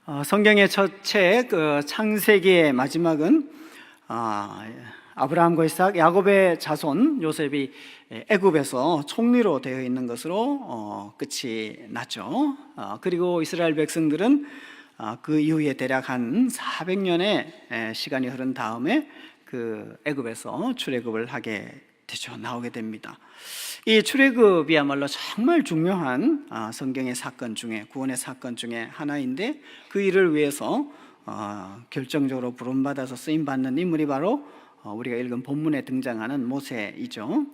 성경의 첫 책 창세기의 마지막은 아브라함과 이삭, 야곱의 자손 요셉이 애굽에서 총리로 되어 있는 것으로 끝이 났죠. 그리고 이스라엘 백성들은 그 이후에 대략 한 400년의 시간이 흐른 다음에 그 애굽에서 출애굽을 하게 되죠. 나오게 됩니다. 이 출애굽이야말로 정말 중요한 성경의 사건 중에, 구원의 사건 중에 하나인데, 그 일을 위해서 결정적으로 부름받아서 쓰임받는 인물이 바로 우리가 읽은 본문에 등장하는 모세이죠.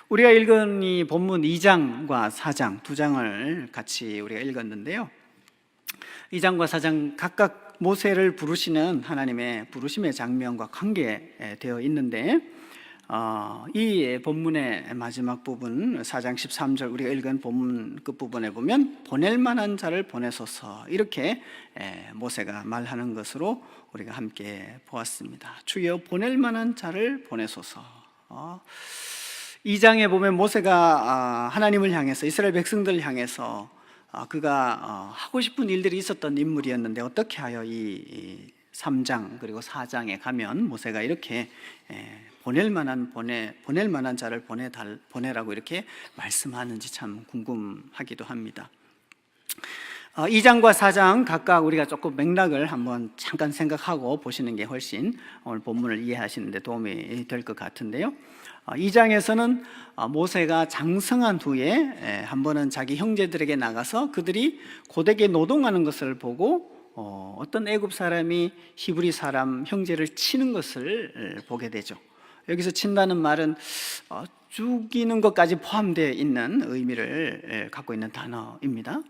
우리가 읽은 이 본문 2장과 4장 두 장을 같이 우리가 읽었는데요, 2장과 4장 각각 모세를 부르시는 하나님의 부르심의 장면과 관계되어 있는데, 이 본문의 마지막 부분 4장 13절 우리가 읽은 본문 끝부분에 보면 보낼 만한 자를 보내소서, 이렇게 모세가 말하는 것으로 우리가 함께 보았습니다. 주여 보낼 만한 자를 보내소서. 2장에 보면 모세가 하나님을 향해서, 이스라엘 백성들을 향해서 그가 하고 싶은 일들이 있었던 인물이었는데, 어떻게 하여 이 3장 그리고 4장에 가면 모세가 이렇게 보낼 만한 자를 보내라고 이렇게 말씀하는지 참 궁금하기도 합니다. 2장과 4장 각각 우리가 조금 맥락을 한번 잠깐 생각하고 보시는 게 훨씬 오늘 본문을 이해하시는 데 도움이 될 것 같은데요, 2장에서는 모세가 장성한 후에 한 번은 자기 형제들에게 나가서 그들이 고되게 노동하는 것을 보고 어떤 애굽 사람이 히브리 사람 형제를 치는 것을 보게 되죠. 여기서 친다는 말은 죽이는 것까지 포함되어 있는 의미를 갖고 있는 단어입니다.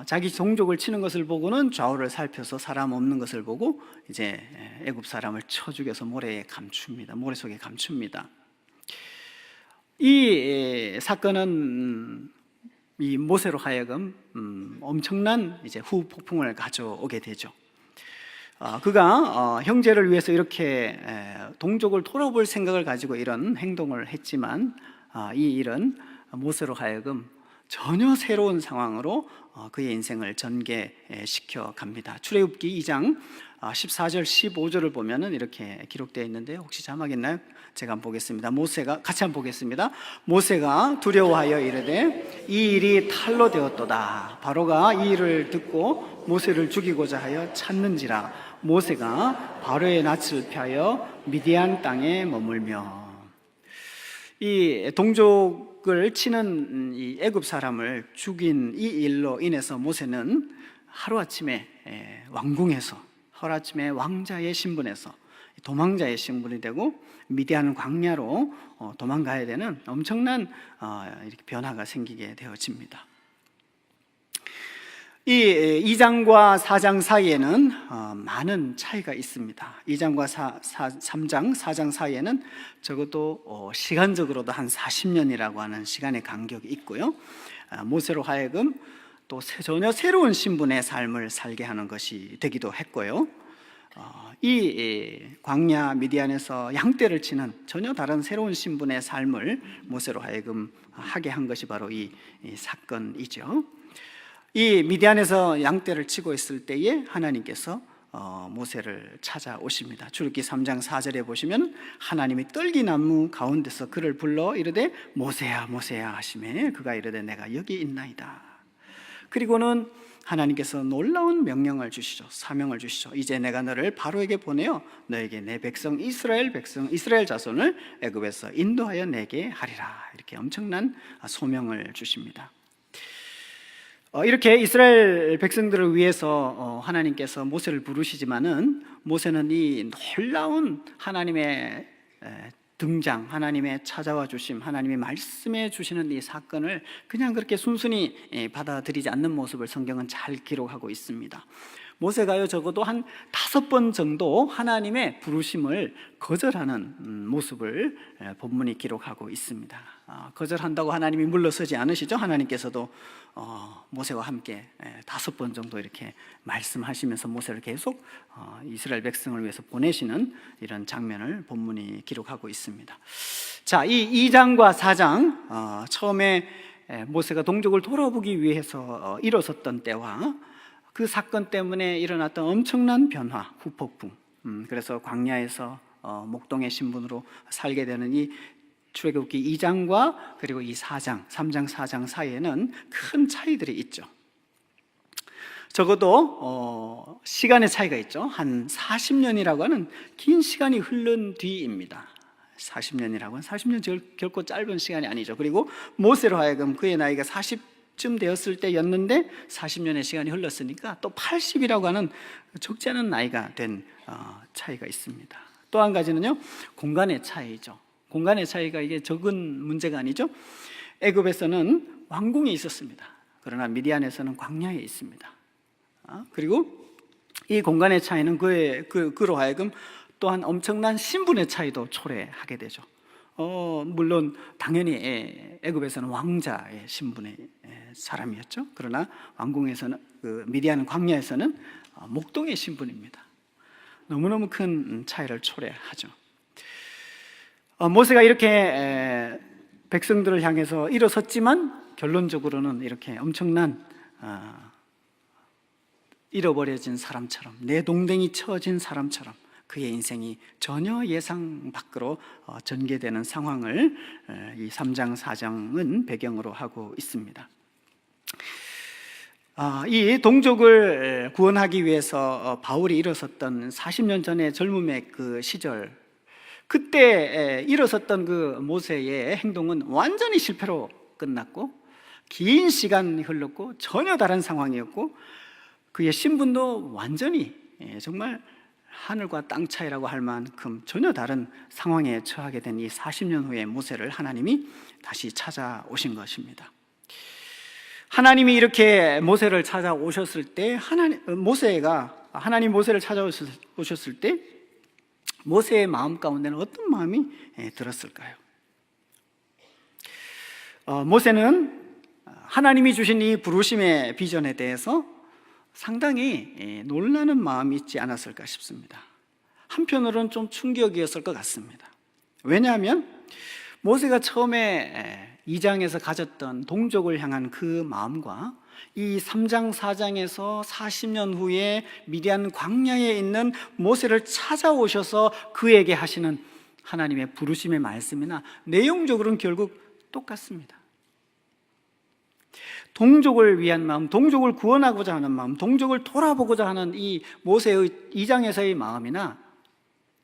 자기 종족을 치는 것을 보고는 좌우를 살펴서 사람 없는 것을 보고 이제 애굽 사람을 쳐 죽여서 모래 속에 감춥니다. 이 사건은 이 모세로 하여금 엄청난 이제 후폭풍을 가져오게 되죠. 그가 형제를 위해서 이렇게 동족을 돌아볼 생각을 가지고 이런 행동을 했지만, 이 일은 모세로 하여금 전혀 새로운 상황으로 그의 인생을 전개시켜 갑니다. 출애굽기 2장 14절 15절을 보면은 이렇게 기록되어 있는데요, 혹시 자막 있나요? 제가 한번 보겠습니다. 같이 한번 보겠습니다. 모세가 두려워하여 이르되 이 일이 탈로 되었도다. 바로가 이 일을 듣고 모세를 죽이고자 하여 찾는지라. 모세가 바로의 낯을 피하여 미디안 땅에 머물며. 이 동족을 치는 이 애굽 사람을 죽인 이 일로 인해서 모세는 하루아침에 하루아침에 왕자의 신분에서 도망자의 신분이 되고 미디안 광야로 도망가야 되는 엄청난 이렇게 변화가 생기게 되어집니다. 이 2장과 4장 사이에는 많은 차이가 있습니다. 2장과 3장, 4장 사이에는 적어도 시간적으로도 한 40년이라고 하는 시간의 간격이 있고요, 모세로 하여금 또 전혀 새로운 신분의 삶을 살게 하는 것이 되기도 했고요, 이 광야 미디안에서 양떼를 치는 전혀 다른 새로운 신분의 삶을 모세로 하여금 하게 한 것이 바로 이 사건이죠. 이 미디안에서 양떼를 치고 있을 때에 하나님께서 모세를 찾아오십니다. 출애굽기 3장 4절에 보시면 하나님이 떨기나무 가운데서 그를 불러 이르되 모세야 모세야 하시매 그가 이르되 내가 여기 있나이다. 그리고는 하나님께서 놀라운 명령을 주시죠. 사명을 주시죠. 이제 내가 너를 바로에게 보내어 너에게 내 백성 이스라엘 자손을 애굽에서 인도하여 내게 하리라. 이렇게 엄청난 소명을 주십니다. 이렇게 이스라엘 백성들을 위해서 하나님께서 모세를 부르시지만은, 모세는 이 놀라운 하나님의 등장, 하나님의 찾아와 주심, 하나님이 말씀해 주시는 이 사건을 그냥 그렇게 순순히 받아들이지 않는 모습을 성경은 잘 기록하고 있습니다. 모세가요 적어도 한 5번 정도 하나님의 부르심을 거절하는 모습을 본문이 기록하고 있습니다. 거절한다고 하나님이 물러서지 않으시죠? 하나님께서도 모세와 함께 5번 정도 이렇게 말씀하시면서 모세를 계속 이스라엘 백성을 위해서 보내시는 이런 장면을 본문이 기록하고 있습니다. 자, 이 2장과 4장 처음에 모세가 동족을 돌아보기 위해서 일어섰던 때와 그 사건 때문에 일어났던 엄청난 변화, 후폭풍. 그래서 광야에서 목동의 신분으로 살게 되는 이 출애굽기 2장과 그리고 이 4장, 3장, 4장 사이에는 큰 차이들이 있죠. 적어도 시간의 차이가 있죠. 한 40년이라고 하는 긴 시간이 흐른 뒤입니다. 40년이라고 하는 40년 결코 짧은 시간이 아니죠. 그리고 모세로 하여금 그의 나이가 40쯤 되었을 때였는데 40년의 시간이 흘렀으니까 또 80이라고 하는 적지 않은 나이가 된 차이가 있습니다. 또 한 가지는요, 공간의 차이죠. 공간의 차이가 이게 적은 문제가 아니죠. 애굽에서는 왕궁이 있었습니다. 그러나 미디안에서는 광야에 있습니다. 그리고 이 공간의 차이는 그로 하여금 또한 엄청난 신분의 차이도 초래하게 되죠. 물론 당연히 애굽에서는 왕자의 신분의 사람이었죠. 그러나 왕궁에서는, 미디안 광야에서는 목동의 신분입니다. 너무너무 큰 차이를 초래하죠. 모세가 이렇게 백성들을 향해서 일어섰지만 결론적으로는 이렇게 엄청난 잃어버려진 사람처럼, 내동댕이 쳐진 사람처럼 그의 인생이 전혀 예상 밖으로 전개되는 상황을 이 3장, 4장은 배경으로 하고 있습니다. 이 동족을 구원하기 위해서 바울이 일어섰던 40년 전의 젊음의 그 시절, 그때 일어섰던 그 모세의 행동은 완전히 실패로 끝났고 긴 시간이 흘렀고 전혀 다른 상황이었고 그의 신분도 완전히 정말 하늘과 땅 차이라고 할 만큼 전혀 다른 상황에 처하게 된 이 40년 후의 모세를 하나님이 다시 찾아오신 것입니다. 하나님이 이렇게 모세를 찾아오셨을 때 하나님 모세를 찾아오셨을 때 모세의 마음 가운데는 어떤 마음이 들었을까요? 모세는 하나님이 주신 이 부르심의 비전에 대해서 상당히 놀라는 마음이 있지 않았을까 싶습니다. 한편으로는 좀 충격이었을 것 같습니다. 왜냐하면 모세가 처음에 2장에서 가졌던 동족을 향한 그 마음과 이 3장, 4장에서 40년 후에 미디안 광야에 있는 모세를 찾아오셔서 그에게 하시는 하나님의 부르심의 말씀이나 내용적으로는 결국 똑같습니다. 동족을 위한 마음, 동족을 구원하고자 하는 마음, 동족을 돌아보고자 하는 이 모세의 2장에서의 마음이나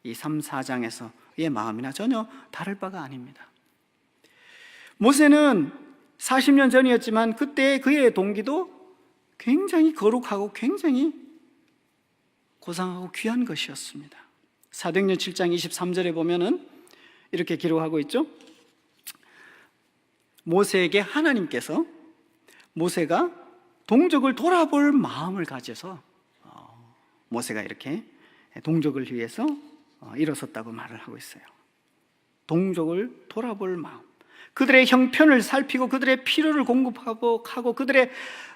이 3, 4장에서의 마음이나 전혀 다를 바가 아닙니다. 모세는 40년 전이었지만 그때 그의 동기도 굉장히 거룩하고 굉장히 고상하고 귀한 것이었습니다. 사도행전 7장 23절에 보면은 이렇게 기록하고 있죠. 모세에게 하나님께서 모세가 동족을 돌아볼 마음을 가져서 모세가 이렇게 동족을 위해서 일어섰다고 말을 하고 있어요. 동족을 돌아볼 마음, 그들의 형편을 살피고 그들의 필요를 공급하고 그들의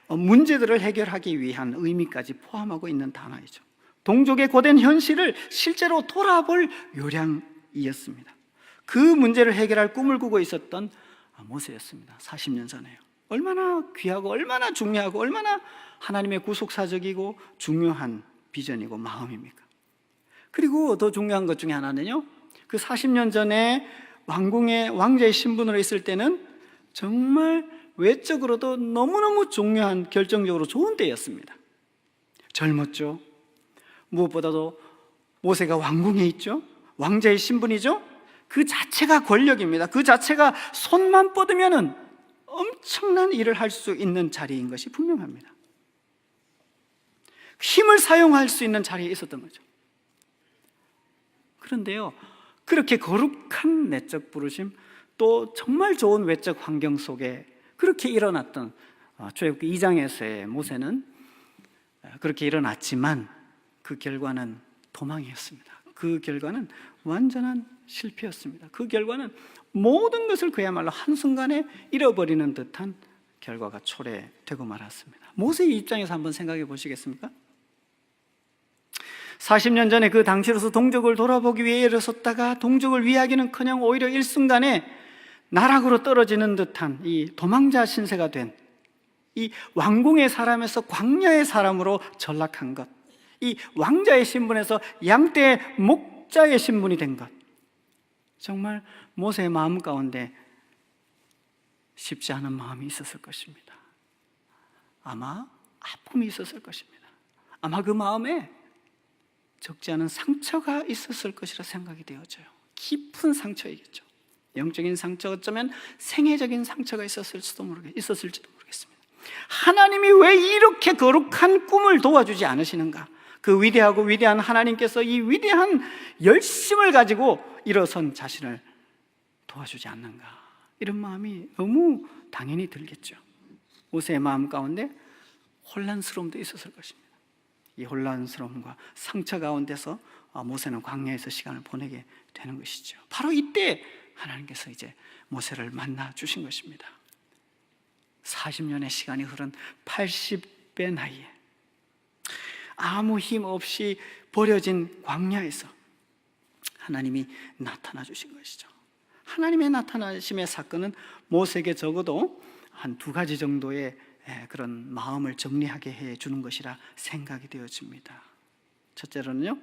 문제들을 해결하기 위한 의미까지 포함하고 있는 단어이죠. 동족의 고된 현실을 실제로 돌아볼 요량이었습니다. 그 문제를 해결할 꿈을 꾸고 있었던 모세였습니다. 40년 전에요. 얼마나 귀하고 얼마나 중요하고 얼마나 하나님의 구속사적이고 중요한 비전이고 마음입니까? 그리고 더 중요한 것 중에 하나는요, 그 40년 전에 왕궁의 왕자의 신분으로 있을 때는 정말 외적으로도 너무너무 중요한, 결정적으로 좋은 때였습니다. 젊었죠. 무엇보다도 모세가 왕궁에 있죠. 왕자의 신분이죠. 그 자체가 권력입니다. 그 자체가 손만 뻗으면은 엄청난 일을 할 수 있는 자리인 것이 분명합니다. 힘을 사용할 수 있는 자리에 있었던 거죠. 그런데요, 그렇게 거룩한 내적 부르심, 또 정말 좋은 외적 환경 속에 그렇게 일어났던 출애굽기 2장에서의 모세는 그렇게 일어났지만 그 결과는 도망이었습니다. 그 결과는 완전한 실패였습니다. 그 결과는 모든 것을 그야말로 한순간에 잃어버리는 듯한 결과가 초래되고 말았습니다. 모세의 입장에서 한번 생각해 보시겠습니까? 40년 전에 그 당시로서 동족을 돌아보기 위해 일어섰다가 동족을 위하기는커녕 오히려 일순간에 나락으로 떨어지는 듯한 이 도망자 신세가 된 이 왕궁의 사람에서 광야의 사람으로 전락한 것, 이 왕자의 신분에서 양떼의 목자의 신분이 된 것, 정말 모세의 마음 가운데 쉽지 않은 마음이 있었을 것입니다. 아마 아픔이 있었을 것입니다. 아마 그 마음에 적지 않은 상처가 있었을 것이라 생각이 되어져요. 깊은 상처이겠죠. 영적인 상처, 어쩌면 생애적인 상처가 있었을지도 모르겠습니다. 하나님이 왜 이렇게 거룩한 꿈을 도와주지 않으시는가? 그 위대하고 위대한 하나님께서 이 위대한 열심을 가지고 일어선 자신을 도와주지 않는가? 이런 마음이 너무 당연히 들겠죠. 모세의 마음 가운데 혼란스러움도 있었을 것입니다. 이 혼란스러움과 상처 가운데서 모세는 광야에서 시간을 보내게 되는 것이죠. 바로 이때 하나님께서 이제 모세를 만나 주신 것입니다. 40년의 시간이 흐른 80배 나이에 아무 힘 없이 버려진 광야에서 하나님이 나타나 주신 것이죠. 하나님의 나타나심의 사건은 모세에게 적어도 한 두 가지 정도의 그런 마음을 정리하게 해 주는 것이라 생각이 되어집니다. 첫째로는요,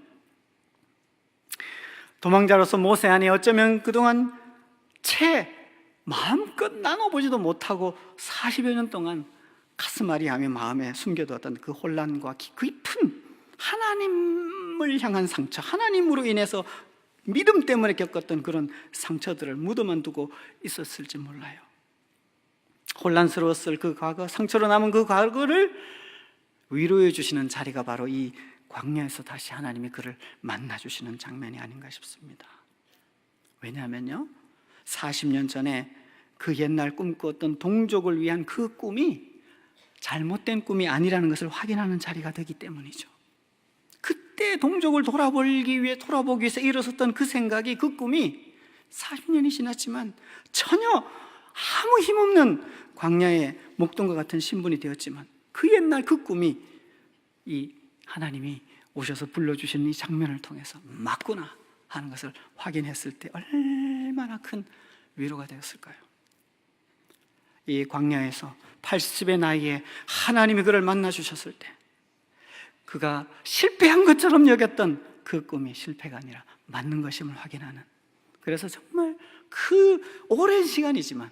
도망자로서 모세 안에 어쩌면 그동안 채 마음껏 나눠보지도 못하고 40여 년 동안 가슴앓이하며 마음에 숨겨두었던 그 혼란과 깊은 하나님을 향한 상처, 하나님으로 인해서 믿음 때문에 겪었던 그런 상처들을 묻어만 두고 있었을지 몰라요. 혼란스러웠을 그 과거, 상처로 남은 그 과거를 위로해 주시는 자리가 바로 이 광야에서 다시 하나님이 그를 만나주시는 장면이 아닌가 싶습니다. 왜냐하면요, 40년 전에 그 옛날 꿈꾸었던 동족을 위한 그 꿈이 잘못된 꿈이 아니라는 것을 확인하는 자리가 되기 때문이죠. 그때 동족을 돌아보기 위해서 일어섰던 그 생각이, 그 꿈이 40년이 지났지만 전혀 아무 힘없는 광야의 목동과 같은 신분이 되었지만 그 옛날 그 꿈이 이 하나님이 오셔서 불러주시는 이 장면을 통해서 맞구나 하는 것을 확인했을 때 얼마나 큰 위로가 되었을까요? 이 광야에서 80의 나이에 하나님이 그를 만나 주셨을 때 그가 실패한 것처럼 여겼던 그 꿈이 실패가 아니라 맞는 것임을 확인하는, 그래서 정말 그 오랜 시간이지만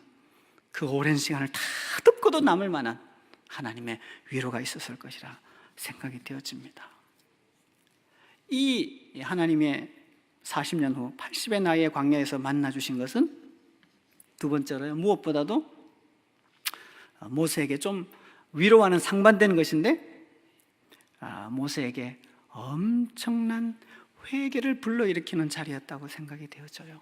그 오랜 시간을 다 덮고도 남을 만한 하나님의 위로가 있었을 것이라 생각이 되어집니다. 이 하나님의 40년 후 80의 나이의 광야에서 만나 주신 것은 두 번째로요, 무엇보다도 모세에게 좀 위로와는 상반되는 것인데, 모세에게 엄청난 회개를 불러일으키는 자리였다고 생각이 되어져요.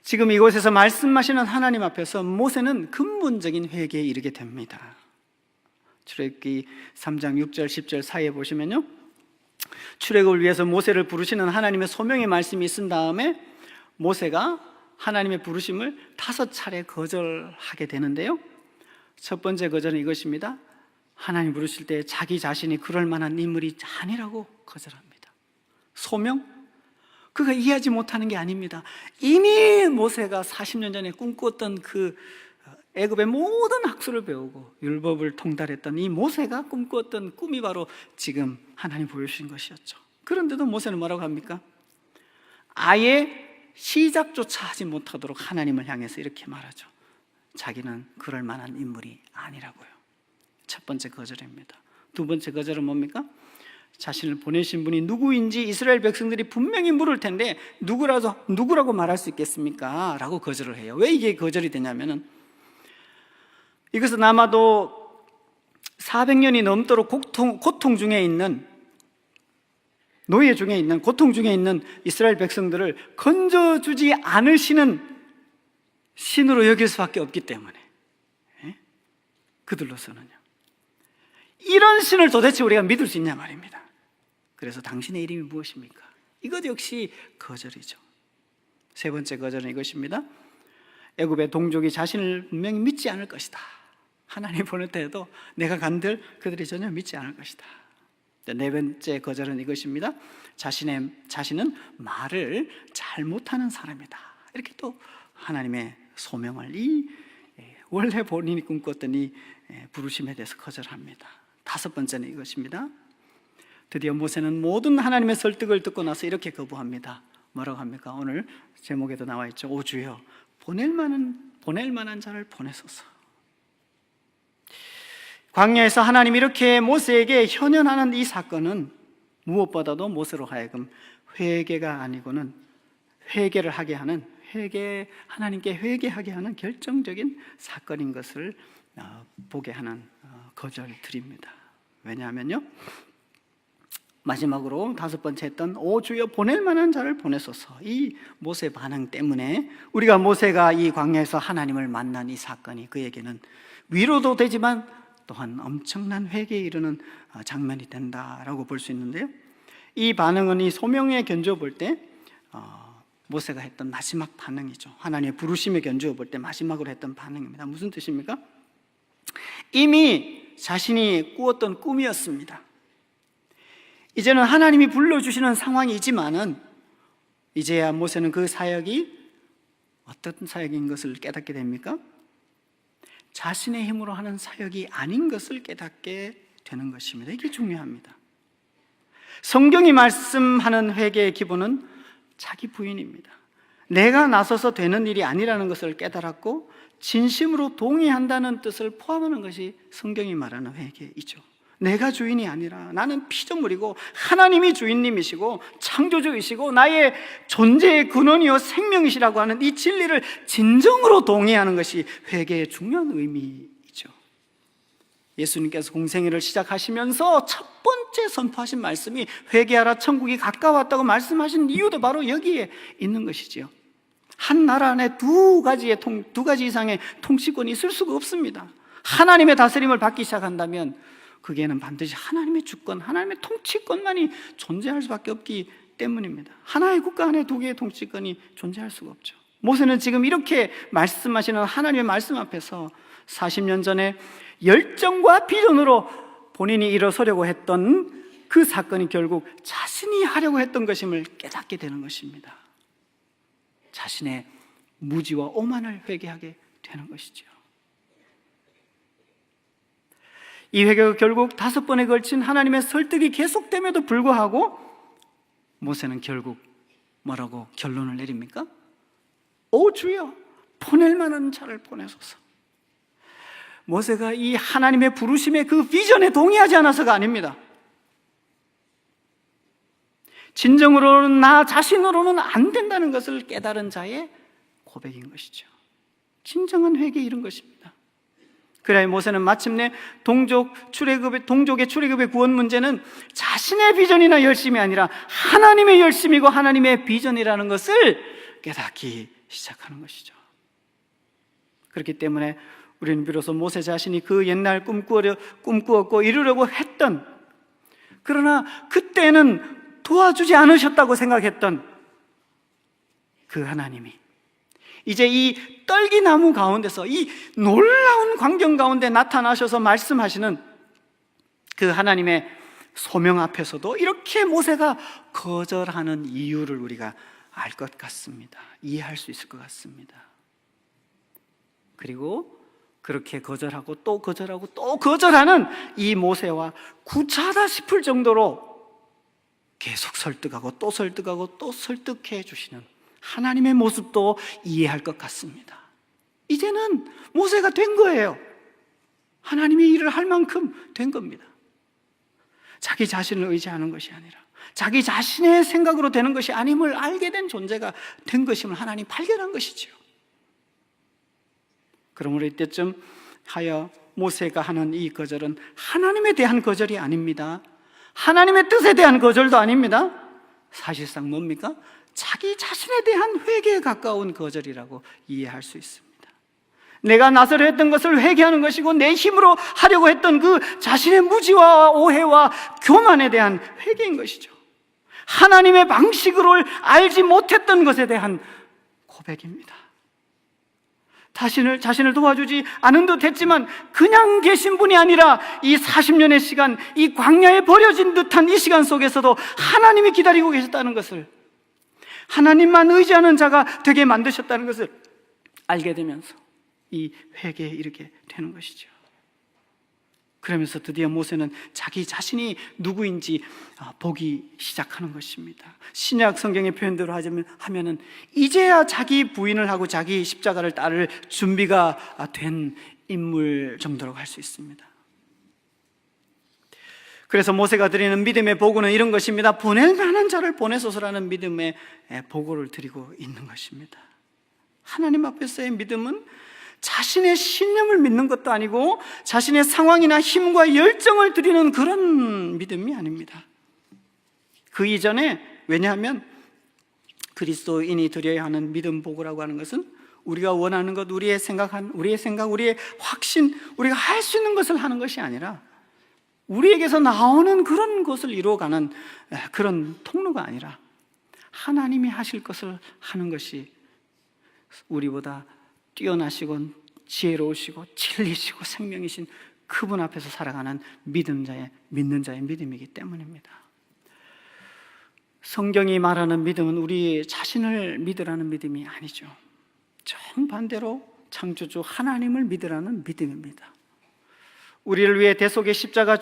지금 이곳에서 말씀하시는 하나님 앞에서 모세는 근본적인 회개에 이르게 됩니다. 출애굽기 3장 6절 10절 사이에 보시면요, 출애굽을 위해서 모세를 부르시는 하나님의 소명의 말씀이 있은 다음에 모세가 하나님의 부르심을 5차례 거절하게 되는데요, 첫 번째 거절은 이것입니다. 하나님 부르실 때 자기 자신이 그럴 만한 인물이 아니라고 거절합니다. 소명? 그가 이해하지 못하는 게 아닙니다. 이미 모세가 40년 전에 꿈꾸었던 그 애굽의 모든 학술을 배우고 율법을 통달했던 이 모세가 꿈꾸었던 꿈이 바로 지금 하나님 보여주신 것이었죠. 그런데도 모세는 뭐라고 합니까? 아예 시작조차 하지 못하도록 하나님을 향해서 이렇게 말하죠. 자기는 그럴 만한 인물이 아니라고요. 첫 번째 거절입니다. 두 번째 거절은 뭡니까? 자신을 보내신 분이 누구인지 이스라엘 백성들이 분명히 물을 텐데 누구라고 말할 수 있겠습니까? 라고 거절을 해요. 왜 이게 거절이 되냐면은, 이것은 아마도 400년이 넘도록 고통 중에 있는, 노예 중에 있는, 고통 중에 있는 이스라엘 백성들을 건져주지 않으시는 신으로 여길 수밖에 없기 때문에, 그들로서는요, 이런 신을 도대체 우리가 믿을 수 있냐 말입니다. 그래서 당신의 이름이 무엇입니까? 이것 역시 거절이죠. 세 번째 거절은 이것입니다. 애굽의 동족이 자신을 분명히 믿지 않을 것이다. 하나님 보낼 때에도 내가 간들 그들이 전혀 믿지 않을 것이다. 네 번째 거절은 이것입니다. 자신은 말을 잘 못하는 사람이다. 이렇게 또 하나님의 소명을 이 원래 본인이 꿈꿨던 이 부르심에 대해서 거절합니다. 5번째는 이것입니다. 드디어 모세는 모든 하나님의 설득을 듣고 나서 이렇게 거부합니다. 뭐라고 합니까? 오늘 제목에도 나와 있죠. 오 주여, 보낼 만한 자를 보내소서. 광야에서 하나님이 이렇게 모세에게 현현하는 이 사건은 무엇보다도 모세로 하여금 회개가 아니고는 회개를 하게 하는, 하나님께 회개하게 하는 결정적인 사건인 것을 보게 하는 거절들입니다. 왜냐하면요, 마지막으로 5번째 했던 오 주여, 보낼 만한 자를 보내소서, 이 모세 반응 때문에 우리가 모세가 이 광야에서 하나님을 만난 이 사건이 그에게는 위로도 되지만 또한 엄청난 회개에 이르는 장면이 된다라고 볼 수 있는데요, 이 반응은 이 소명에 견주어 볼 때 모세가 했던 마지막 반응이죠. 하나님의 부르심에 견주어 볼 때 마지막으로 했던 반응입니다. 무슨 뜻입니까? 이미 자신이 꾸었던 꿈이었습니다. 이제는 하나님이 불러주시는 상황이지만은 이제야 모세는 그 사역이 어떤 사역인 것을 깨닫게 됩니까? 자신의 힘으로 하는 사역이 아닌 것을 깨닫게 되는 것입니다. 이게 중요합니다. 성경이 말씀하는 회개의 기본은 자기 부인입니다. 내가 나서서 되는 일이 아니라는 것을 깨달았고 진심으로 동의한다는 뜻을 포함하는 것이 성경이 말하는 회개이죠. 내가 주인이 아니라 나는 피조물이고 하나님이 주인님이시고 창조주이시고 나의 존재의 근원이요 생명이시라고 하는 이 진리를 진정으로 동의하는 것이 회개의 중요한 의미이죠. 예수님께서 공생애를 시작하시면서 첫 번째 선포하신 말씀이 회개하라 천국이 가까웠다고 말씀하신 이유도 바로 여기에 있는 것이지요. 한 나라 안에 두 가지 이상의 통치권이 있을 수가 없습니다. 하나님의 다스림을 받기 시작한다면 그게는 반드시 하나님의 주권, 하나님의 통치권만이 존재할 수밖에 없기 때문입니다. 하나의 국가 안에 두 개의 통치권이 존재할 수가 없죠. 모세는 지금 이렇게 말씀하시는 하나님의 말씀 앞에서 40년 전에 열정과 비전으로 본인이 일어서려고 했던 그 사건이 결국 자신이 하려고 했던 것임을 깨닫게 되는 것입니다. 자신의 무지와 오만을 회개하게 되는 것이죠. 이 회개가 결국 5번에 걸친 하나님의 설득이 계속됨에도 불구하고 모세는 결국 뭐라고 결론을 내립니까? 오 주여, 보낼 만한 자를 보내소서. 모세가 이 하나님의 부르심의 그 비전에 동의하지 않아서가 아닙니다. 진정으로는 나 자신으로는 안 된다는 것을 깨달은 자의 고백인 것이죠. 진정한 회개 이런 것입니다. 그래야 모세는 마침내 동족의 출애굽의 구원 문제는 자신의 비전이나 열심이 아니라 하나님의 열심이고 하나님의 비전이라는 것을 깨닫기 시작하는 것이죠. 그렇기 때문에 우리는 비로소 모세 자신이 그 옛날 꿈꾸었고 이루려고 했던, 그러나 그때는 도와주지 않으셨다고 생각했던 그 하나님이 이제 이 떨기나무 가운데서 이 놀라운 광경 가운데 나타나셔서 말씀하시는 그 하나님의 소명 앞에서도 이렇게 모세가 거절하는 이유를 우리가 알 것 같습니다. 이해할 수 있을 것 같습니다. 그리고 그렇게 거절하고 또 거절하고 또 거절하는 이 모세와 구차하다 싶을 정도로 계속 설득하고 또 설득하고 또 설득해 주시는 하나님의 모습도 이해할 것 같습니다. 이제는 모세가 된 거예요. 하나님이 일을 할 만큼 된 겁니다. 자기 자신을 의지하는 것이 아니라 자기 자신의 생각으로 되는 것이 아님을 알게 된 존재가 된 것임을 하나님 발견한 것이죠. 그러므로 이때쯤 하여 모세가 하는 이 거절은 하나님에 대한 거절이 아닙니다. 하나님의 뜻에 대한 거절도 아닙니다. 사실상 뭡니까? 자기 자신에 대한 회개에 가까운 거절이라고 이해할 수 있습니다. 내가 나서려 했던 것을 회개하는 것이고 내 힘으로 하려고 했던 그 자신의 무지와 오해와 교만에 대한 회개인 것이죠. 하나님의 방식으로 알지 못했던 것에 대한 고백입니다. 자신을 도와주지 않은 듯 했지만 그냥 계신 분이 아니라 이 40년의 시간, 이 광야에 버려진 듯한 이 시간 속에서도 하나님이 기다리고 계셨다는 것을, 하나님만 의지하는 자가 되게 만드셨다는 것을 알게 되면서 이 회개에 이르게 되는 것이죠. 그러면서 드디어 모세는 자기 자신이 누구인지 보기 시작하는 것입니다. 신약 성경의 표현대로 하면은 이제야 자기 부인을 하고 자기 십자가를 따를 준비가 된 인물 정도로 할 수 있습니다. 그래서 모세가 드리는 믿음의 보고는 이런 것입니다. 보낼 만한 자를 보내소서라는 믿음의 보고를 드리고 있는 것입니다. 하나님 앞에서의 믿음은 자신의 신념을 믿는 것도 아니고 자신의 상황이나 힘과 열정을 드리는 그런 믿음이 아닙니다. 그 이전에, 왜냐하면 그리스도인이 드려야 하는 믿음 보고라고 하는 것은 우리가 원하는 것, 우리의 생각, 우리의 확신, 우리가 할 수 있는 것을 하는 것이 아니라 우리에게서 나오는 그런 것을 이루어가는 그런 통로가 아니라 하나님이 하실 것을 하는 것이 우리보다 뛰어나시고 지혜로우시고 진리시고 생명이신 그분 앞에서 살아가는 믿는 자의 믿음이기 때문입니다. 성경이 말하는 믿음은 우리 자신을 믿으라는 믿음이 아니죠. 정반대로 창조주 하나님을 믿으라는 믿음입니다. 우리를 위해 대속의 십자가에서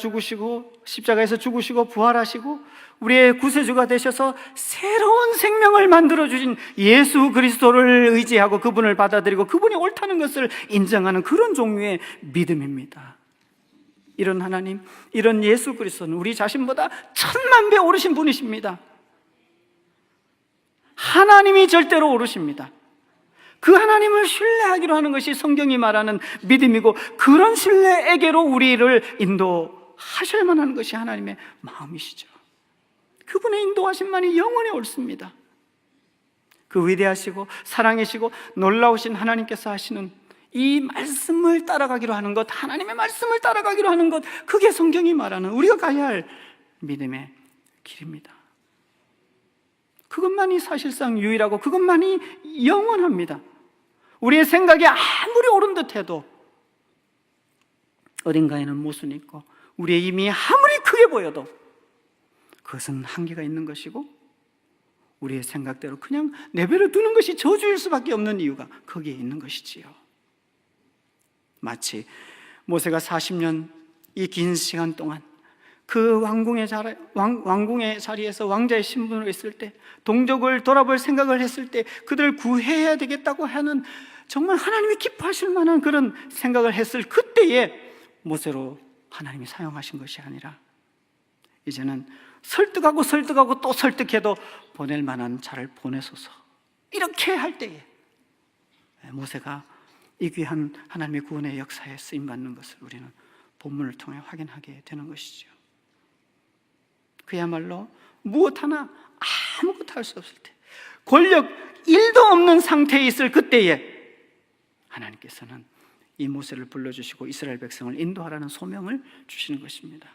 죽으시고 부활하시고 우리의 구세주가 되셔서 새로운 생명을 만들어주신 예수 그리스도를 의지하고 그분을 받아들이고 그분이 옳다는 것을 인정하는 그런 종류의 믿음입니다. 이런 하나님, 이런 예수 그리스도는 우리 자신보다 1000만 배 오르신 분이십니다. 하나님이 절대로 오르십니다. 그 하나님을 신뢰하기로 하는 것이 성경이 말하는 믿음이고, 그런 신뢰에게로 우리를 인도하셔야만 하는 것이 하나님의 마음이시죠. 그분의 인도하심만이 영원히 옳습니다. 그 위대하시고 사랑이시고 놀라우신 하나님께서 하시는 이 말씀을 따라가기로 하는 것, 하나님의 말씀을 따라가기로 하는 것, 그게 성경이 말하는 우리가 가야 할 믿음의 길입니다. 그것만이 사실상 유일하고 그것만이 영원합니다. 우리의 생각이 아무리 옳은 듯해도 어딘가에는 모순이 있고, 우리의 힘이 아무리 크게 보여도 그것은 한계가 있는 것이고, 우리의 생각대로 그냥 내버려 두는 것이 저주일 수밖에 없는 이유가 거기에 있는 것이지요. 마치 모세가 40년 이 긴 시간 동안 그 왕궁의 자리에서 왕자의 신분으로 있을 때, 동족을 돌아볼 생각을 했을 때, 그들을 구해야 되겠다고 하는 정말 하나님이 기뻐하실 만한 그런 생각을 했을 그때에 모세로 하나님이 사용하신 것이 아니라, 이제는 설득하고 또 설득해도 보낼 만한 자를 보내소서, 이렇게 할 때에 모세가 이 귀한 하나님의 구원의 역사에 쓰임받는 것을 우리는 본문을 통해 확인하게 되는 것이죠. 그야말로 무엇 하나 아무것도 할 수 없을 때, 권력 1도 없는 상태에 있을 그때에 하나님께서는 이 모세를 불러주시고 이스라엘 백성을 인도하라는 소명을 주시는 것입니다.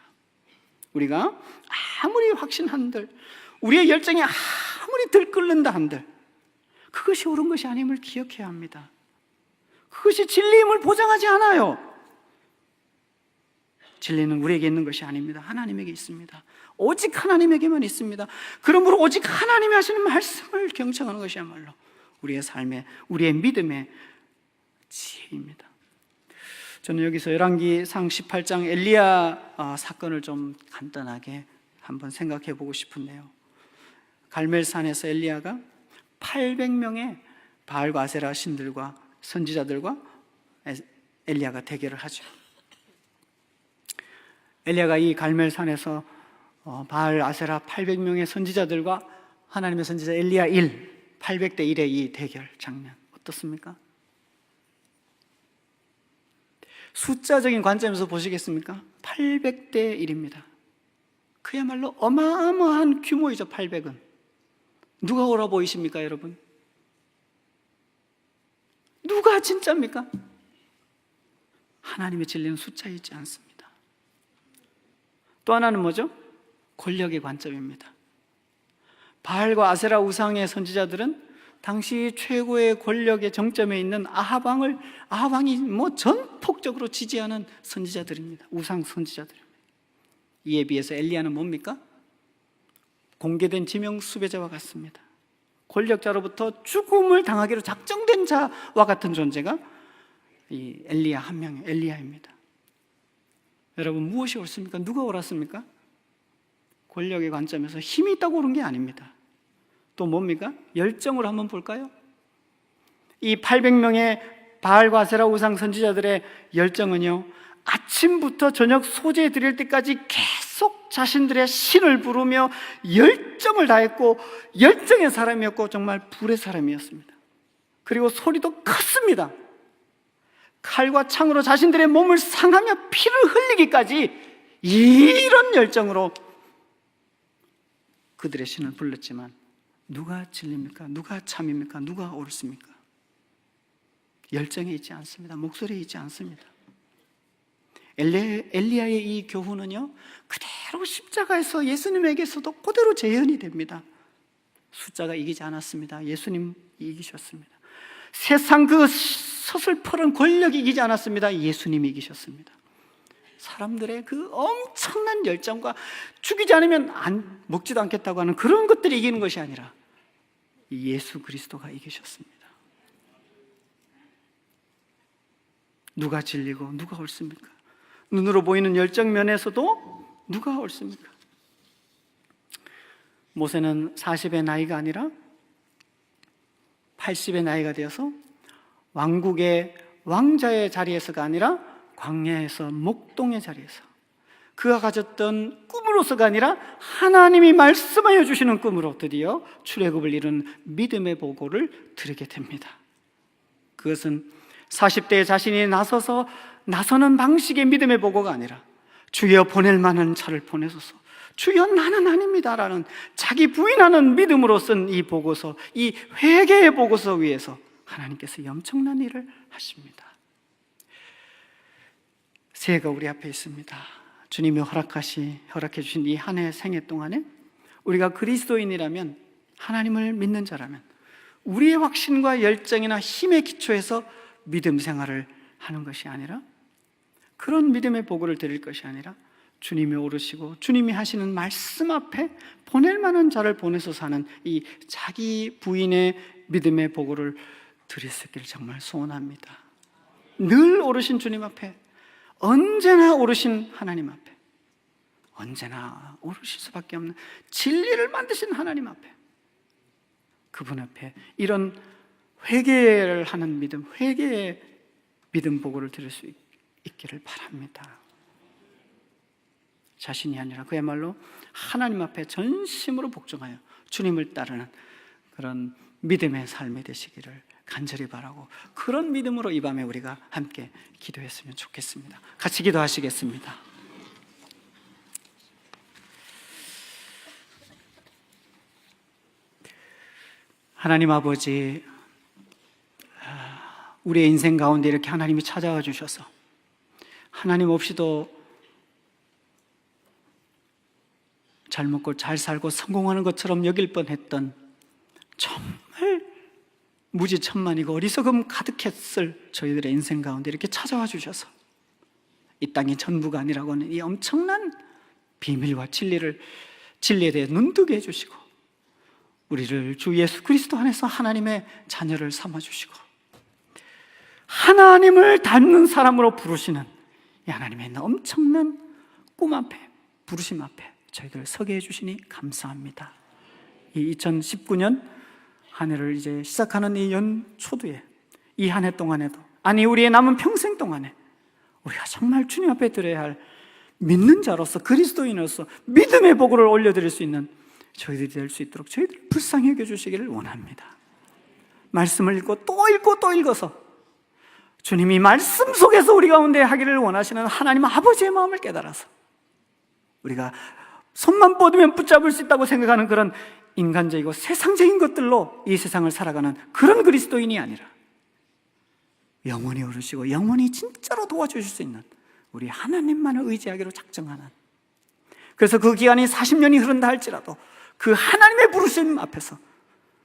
우리가 아무리 확신한들, 우리의 열정이 아무리 들끓는다 한들 그것이 옳은 것이 아님을 기억해야 합니다. 그것이 진리임을 보장하지 않아요. 진리는 우리에게 있는 것이 아닙니다. 하나님에게 있습니다. 오직 하나님에게만 있습니다. 그러므로 오직 하나님이 하시는 말씀을 경청하는 것이야말로 우리의 삶의, 우리의 믿음의 지혜입니다. 저는 여기서 열왕기상 18장 엘리야 사건을 좀 간단하게 한번 생각해 보고 싶은데요. 갈멜산에서 엘리야가 800명의 바알과 아세라 신들과 선지자들과 엘리야가 대결을 하죠. 엘리야가 이 갈멜산에서 바알, 아세라 800명의 선지자들과 하나님의 선지자 엘리야 800대 1의 이 대결 장면 어떻습니까? 숫자적인 관점에서 보시겠습니까? 800대 1입니다. 그야말로 어마어마한 규모이죠. 800은 누가 옳아 보이십니까, 여러분? 누가 진짜입니까? 하나님의 진리는 숫자에 있지 않습니다. 또 하나는 뭐죠? 권력의 관점입니다. 바알과 아세라 우상의 선지자들은 당시 최고의 권력의 정점에 있는 아합왕이 전폭적으로 지지하는 선지자들입니다. 우상 선지자들입니다. 이에 비해서 엘리야는 뭡니까? 공개된 지명 수배자와 같습니다. 권력자로부터 죽음을 당하기로 작정된 자와 같은 존재가 이 엘리야 한 명의 엘리야입니다. 여러분, 무엇이 옳습니까? 누가 옳았습니까? 권력의 관점에서 힘이 있다고 옳은 게 아닙니다. 또 뭡니까? 열정으로 한번 볼까요? 이 800명의 바알과 아세라 우상 선지자들의 열정은요, 아침부터 저녁 소재 드릴 때까지 계속 자신들의 신을 부르며 열정을 다했고, 열정의 사람이었고 정말 불의 사람이었습니다. 그리고 소리도 컸습니다. 칼과 창으로 자신들의 몸을 상하며 피를 흘리기까지 이런 열정으로 그들의 신을 불렀지만, 누가 진리입니까? 누가 참입니까? 누가 옳습니까? 열정에 있지 않습니다. 목소리에 있지 않습니다. 엘리야의 이 교훈은요, 그대로 십자가에서 예수님에게서도 그대로 재현이 됩니다. 숫자가 이기지 않았습니다. 예수님 이기셨습니다. 세상 그 서슬퍼런 권력이 이기지 않았습니다. 예수님이 이기셨습니다. 사람들의 그 엄청난 열정과 죽이지 않으면 먹지도 않겠다고 하는 그런 것들이 이기는 것이 아니라 예수 그리스도가 이기셨습니다. 누가 진리고 누가 옳습니까? 눈으로 보이는 열정 면에서도 누가 옳습니까? 모세는 40의 나이가 아니라 80의 나이가 되어서 왕국의 왕자의 자리에서가 아니라 광야에서 목동의 자리에서 그가 가졌던 꿈으로서가 아니라 하나님이 말씀하여 주시는 꿈으로 드디어 출애굽을 이룬 믿음의 보고를 드리게 됩니다. 그것은 40대에 자신이 나서는 방식의 믿음의 보고가 아니라 주여 보낼 만한 차를 보내소서, 주여 나는 아닙니다라는 자기 부인하는 믿음으로 쓴 이 보고서, 이 회개의 보고서 위에서 하나님께서 엄청난 일을 하십니다. 새해가 우리 앞에 있습니다. 주님이 허락해 주신 이 한 해 생애 동안에 우리가 그리스도인이라면, 하나님을 믿는 자라면 우리의 확신과 열정이나 힘의 기초에서 믿음 생활을 하는 것이 아니라, 그런 믿음의 보고를 드릴 것이 아니라 주님이 오르시고 주님이 하시는 말씀 앞에 보낼 만한 자를 보내서 사는 이 자기 부인의 믿음의 보고를 드릴 수 있기를 정말 소원합니다. 늘 오르신 주님 앞에, 언제나 오르신 하나님 앞에, 언제나 오르실 수밖에 없는 진리를 만드신 하나님 앞에, 그분 앞에 이런 회개를 하는 믿음, 회개의 믿음 보고를 드릴 수 있기를 바랍니다. 자신이 아니라 그야말로 하나님 앞에 전심으로 복종하여 주님을 따르는 그런 믿음의 삶이 되시기를 간절히 바라고, 그런 믿음으로 이 밤에 우리가 함께 기도했으면 좋겠습니다. 같이 기도하시겠습니다. 하나님 아버지, 우리의 인생 가운데 이렇게 하나님이 찾아와 주셔서 하나님 없이도 잘 먹고 잘 살고 성공하는 것처럼 여길 뻔했던 정말 무지천만이고 어리석음 가득했을 저희들의 인생 가운데 이렇게 찾아와 주셔서 이 땅이 전부가 아니라고 하는 이 엄청난 비밀과 진리에 대해 눈뜨게 해주시고, 우리를 주 예수 그리스도 안에서 하나님의 자녀를 삼아주시고 하나님을 닮는 사람으로 부르시는 이 하나님의 엄청난 꿈 앞에, 부르심 앞에 저희들 서게 해주시니 감사합니다. 이 2019년 한 해를 이제 시작하는 이 연초두에, 이 한 해 동안에도, 아니 우리의 남은 평생 동안에 우리가 정말 주님 앞에 드려야 할 믿는 자로서, 그리스도인으로서 믿음의 보고를 올려드릴 수 있는 저희들이 될 수 있도록 저희들을 불쌍히 여겨주시기를 원합니다. 말씀을 읽고 또 읽어서 주님이 말씀 속에서 우리 가운데 하기를 원하시는 하나님 아버지의 마음을 깨달아서 우리가 손만 뻗으면 붙잡을 수 있다고 생각하는 그런 인간적이고 세상적인 것들로 이 세상을 살아가는 그런 그리스도인이 아니라 영원히 오르시고 영원히 진짜로 도와주실 수 있는 우리 하나님만을 의지하기로 작정하는, 그래서 그 기간이 40년이 흐른다 할지라도 그 하나님의 부르심 앞에서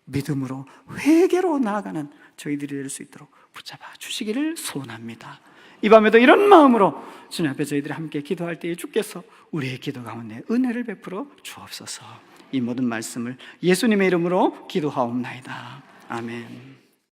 믿음으로 회개로 나아가는 저희들이 될 수 있도록 붙잡아 주시기를 소원합니다. 이 밤에도 이런 마음으로 주님 앞에 저희들이 함께 기도할 때에 주께서 우리의 기도 가운데 은혜를 베풀어 주옵소서. 이 모든 말씀을 예수님의 이름으로 기도하옵나이다. 아멘.